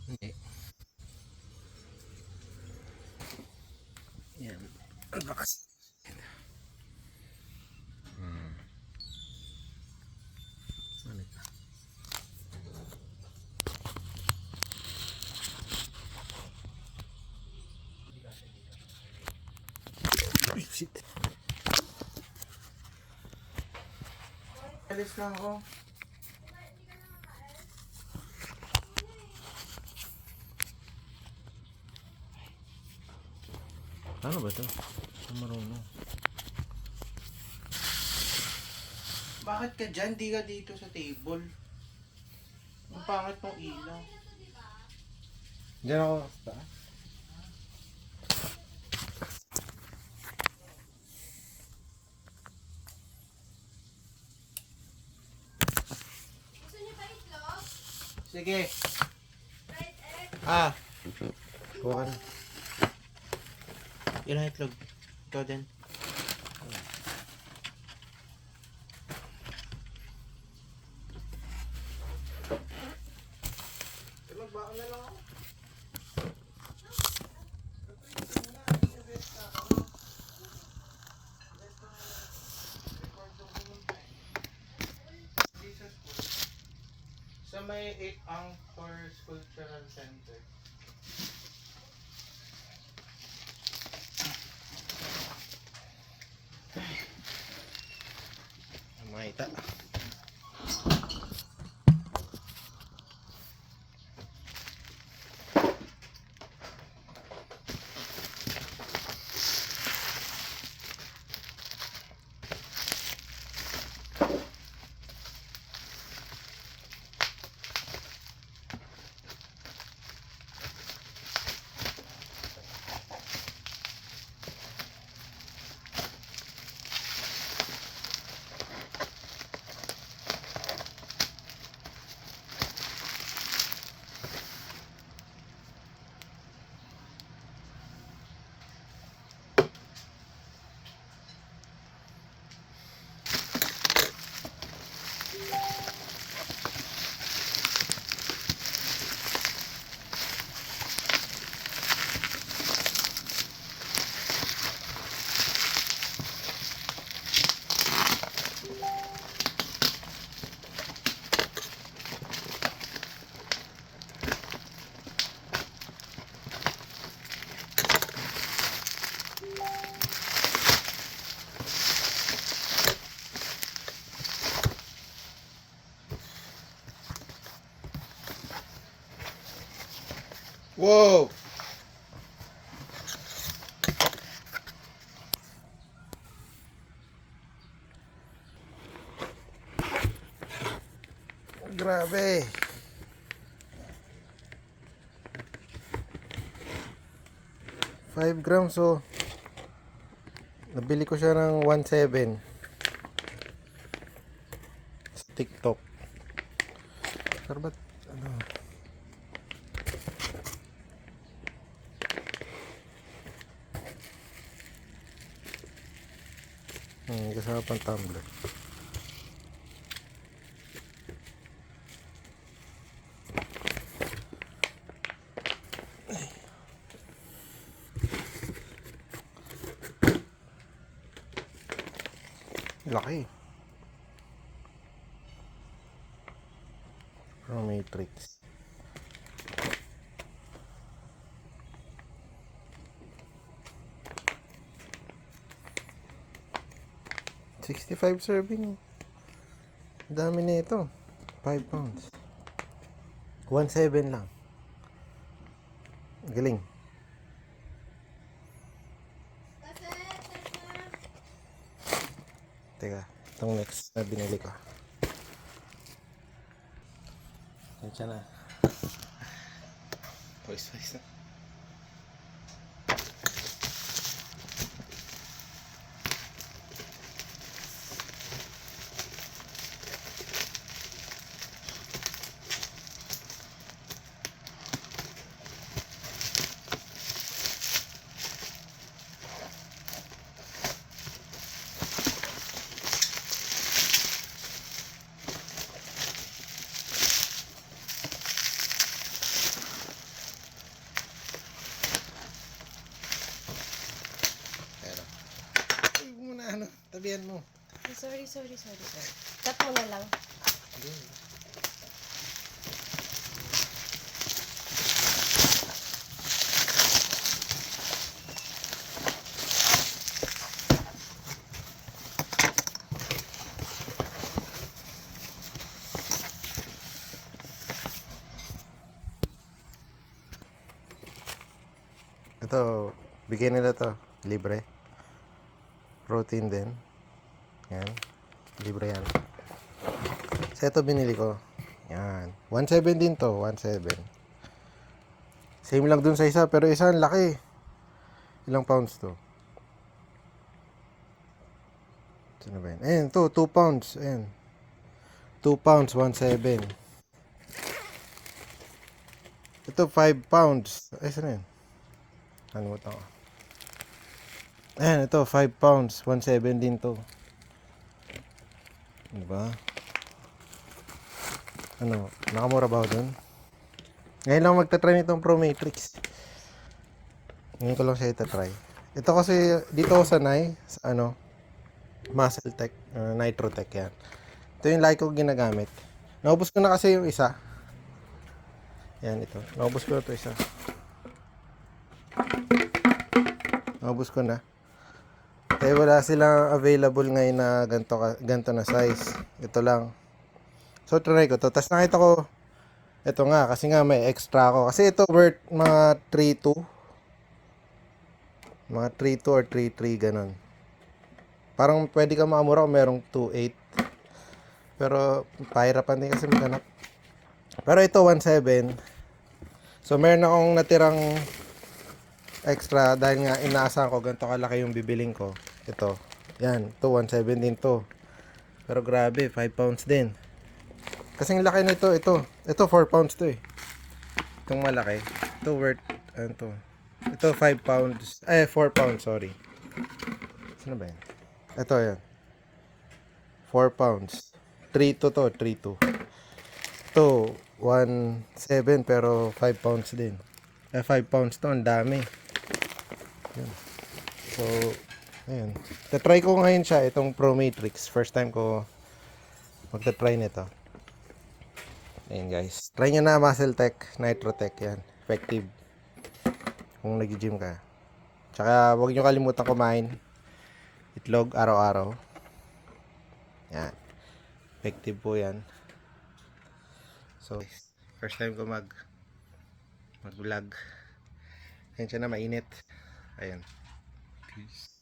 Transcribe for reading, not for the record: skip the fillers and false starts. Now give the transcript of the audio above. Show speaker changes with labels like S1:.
S1: Hindi. Yan. Ang lakas. Ano ito? Uy, shit.
S2: Alis lang ako.
S1: Ano ba ito? Marunong.
S2: Bakit ka dyan? Di ka dito sa table. Ang pangit ng ilaw.
S1: Diyan ako sa taas.
S2: Sige.
S1: Ah! Kuha ka na.
S2: Yun ang itlog. Ikaw din. Magbaon na lang ako. Sa may 8 Angkor Cultural Center.
S1: Makita. Wow! Grabe! 5 grams, so nabili ko siya ng 1.7 sa TikTok. Pero ba't ano? Kasama pang tumbler. Laki. Matrix. $65 serving. Dami na ito. 5 pounds. 1.7 lang. Galing. Teka, itong next na binili ko. Yan siya na. Pawis na. yan mo.
S3: Sorry. Cut mo na lang.
S1: Ito, bigyan nila to. Libre. Protein din. Yan. Libre yan. So, ito binili ko. Yan. 1.7 din to. 1.7. Same lang dun sa isa. Pero isa ang laki. Ilang pounds to? Sino ba yan? Ayan, to. 2 pounds. Ayan. 2 pounds. 1.7. Ito, 5 pounds. Ay, saan yan? Ano mo ito? Ayan, ito, 5 pounds. 1.7 din to. Diba? Ano, nakamura ba ako dun? Ngayon lang magta-try nitong Pro Matrix. Ngayon ko lang siya itatry. Ito kasi, dito ako sanay, sa ano, Muscle Tech, Nitro Tech yan. Ito yung lagi ko ginagamit. Naubos ko na kasi yung isa. Yan, ito. Naubos ko na ito isa. Naubos ko na. Kaya wala silang available ngayon na ganito na size. Ito lang. So, try ko to. Tapos nakita ko, ito nga, kasi nga may extra ako. Kasi ito worth mga 3.2. Mga 3.2 or 3.3, ganun. Parang pwede ka makamura kung merong 2.8. Pero, pahirapan din kasi maghanap. Pero ito, 1.7. So, meron akong natirang extra dahil nga inaasahan ko ganito kalaki yung bibiling ko. Ito. Yan. Ito 1.7 din to. Pero grabe, 5 pounds din. Kasing laki nito, ito. Ito 4 pounds to eh. Itong malaki. Ito worth, ano to? Ito 5 pounds. 4 pounds, sorry. Sino ba yan? Ito yan. 4 pounds. 3.2 to, 3.2. Ito, 1.7 pero 5 pounds din. 5 pounds to, ang dami. Yan. So, ayun. Tatry ko ngayon siya, itong Pro Matrix. First time ko magta-try nito. Ayun guys. Try nyo na Muscle Tech, Nitro Tech yan. Effective. Kung nag-gym ka. Tsaka huwag nyo kalimutan kumain. Itlog araw-araw. Yan. Effective po yan. So, first time ko mag-vlog. Ayun siya na, mainit. Ayan. Peace.